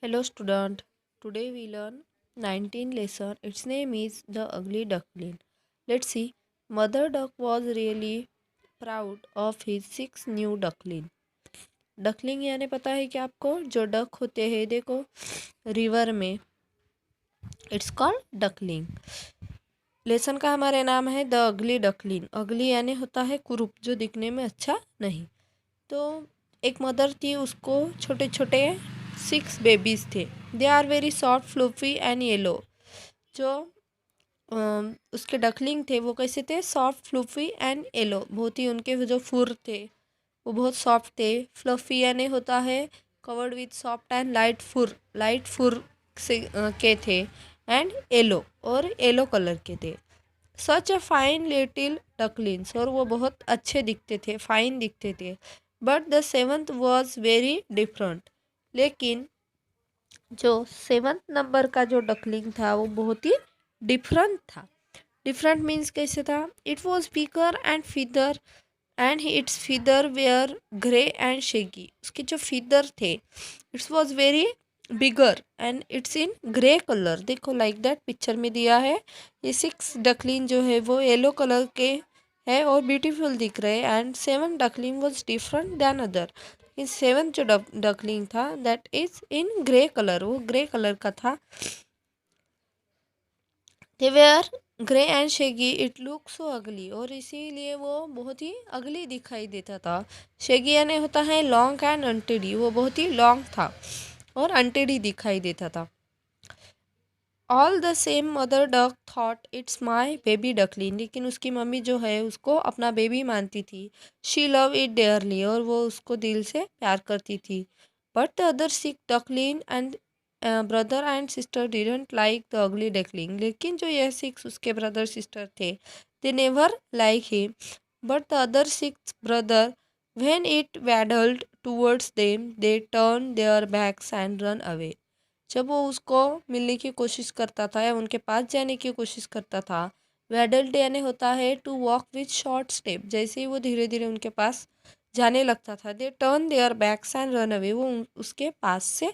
Hello student. Today we learn 19 lesson. Its name is The Ugly Duckling. Let's see. Mother duck was really proud of his six new duckling. Duckling यानी पता है कि आपको जो duck होते हैं देखो रिवर में इट्स कॉल्ड डकलिंग। लेसन का हमारे नाम है द अगली डकलिंग। अगली यानी होता है कुरूप जो दिखने में अच्छा नहीं। तो एक मदर थी उसको छोटे छोटे सिक्स बेबीज थे। They are very soft fluffy and yellow. जो उसके डकलिंग थे वो कैसे थे? Soft fluffy and yellow. बहुत ही उनके जो फुर थे वो बहुत सॉफ्ट थे। फ्लफी यानी होता है covered with soft and light फुर से के थे। एंड येलो और येलो कलर के थे। सच अ फाइन लिटिल डकलिंग्स। और वो बहुत अच्छे दिखते थे, फाइन दिखते थे। But the seventh was very different. लेकिन जो सेवन्थ नंबर का जो डकलिंग था वो बहुत ही डिफरेंट था। डिफरेंट मीन्स कैसे था? It was bigger and feather and its feather were grey and shaggy. उसके जो फिदर थे its was very bigger and its in grey colour. देखो लाइक दैट पिक्चर में दिया है। ये सिक्स डकलिंग जो है वो येलो कलर के है और ब्यूटीफुल दिख रहे हैं। And seven duckling was different than other. In seven जो डकलिंग था that is in grey colour, वो ग्रे कलर का था। They were grey and shaggy it look so ugly. और इसीलिए वो बहुत ही अगली दिखाई देता था। शेगी यानी होता है लॉन्ग एंड अनटेडी। वो बहुत ही लॉन्ग था और अनटेडी दिखाई देता था। All the same mother duck thought it's my baby duckling. लेकिन उसकी मम्मी जो है उसको अपना बेबी मानती थी। She love it dearly. और वो उसको दिल से प्यार करती थी। But the other six duckling and brother and sister didn't like the ugly duckling. लेकिन जो यह सिक्स उसके ब्रदर सिस्टर थे they never like him. But the other six brother when it waddled towards them they turn their backs and run away. जब वो उसको मिलने की कोशिश करता था या उनके पास जाने की कोशिश करता था, वेडल्ट यानी होता है to walk with short step. जैसे ही वो धीरे धीरे उनके पास जाने लगता था they turn their backs and run away. वो उसके पास से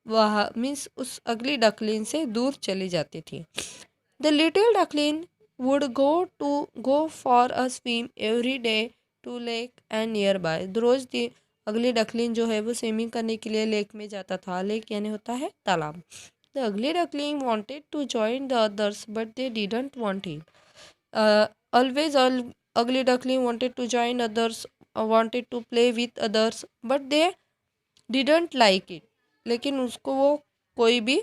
वह मीन्स उस अगली डकलिन से दूर चली जाती थी। The little duckling would go for a swim every day to lake and nearby. रोज अगली डकलिन जो है वो स्विमिंग करने के लिए लेक में जाता था। लेक यानी होता है तालाब। The ugly duckling wanted to join the others but they didn't want him. Always ugly duckling wanted to join others, wanted to play with others but they didn't like it। लेकिन उसको वो कोई भी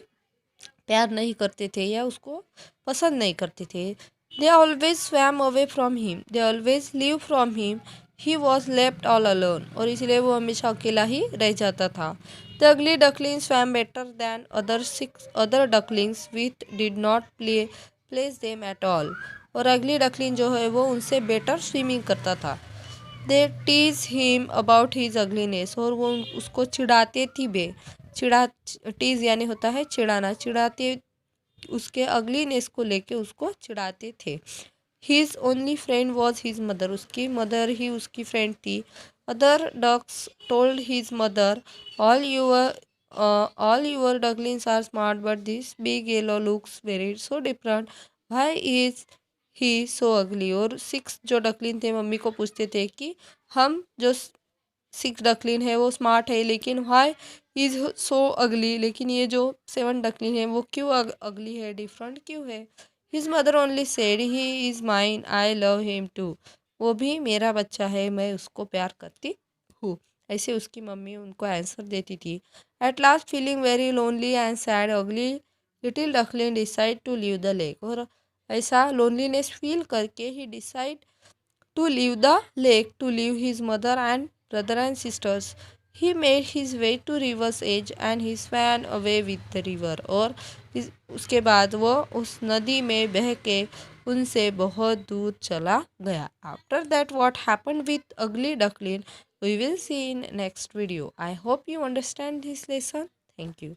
प्यार नहीं करते थे या उसको पसंद नहीं करते थे। They always swum away from him, they always live from him. He was left all alone. और इसलिए वो हमेशा अकेला ही रह जाता था। The ugly duckling swum better than other ducklings with did not place them at all. और अगली डकलिंग जो है वो उनसे बेटर स्विमिंग करता था। They tease him about his ugliness. और वो उसको चिढ़ाते थी बे। चिढ़ा टीज यानी होता है चिढ़ाना। चिढ़ाते उसके अगलीनेस को लेके उसको चिढ़ाते थे। His only friend was his mother. उसकी मदर ही उसकी फ्रेंड थी। Other ducks told his mother all your ducklings are smart but this big yellow looks very so different, why is he so ugly. और six जो डकलिन थे mummy को पूछते थे कि हम जो सिक्स डकलिन है वो स्मार्ट है लेकिन व्हाई इज सो अगली। लेकिन ये जो सेवन डकलिन है वो क्यों अगली है, डिफरेंट क्यों है? His mother only said he is mine, I love him too. वो भी मेरा बच्चा है, मैं उसको प्यार करती हूँ। ऐसे उसकी मम्मी उनको आंसर देती थी। At last feeling very lonely and sad ugly little duckling decide to leave the lake. और ऐसा लोनलीनेस फील करके ही decide to leave the lake to leave his mother and brother and sisters. He made his way to river's edge and he swam away with the river। और उसके बाद वो उस नदी में बह के उनसे बहुत दूर चला गया। After that what happened with ugly duckling we will see in next video। I hope you understand this lesson। Thank you।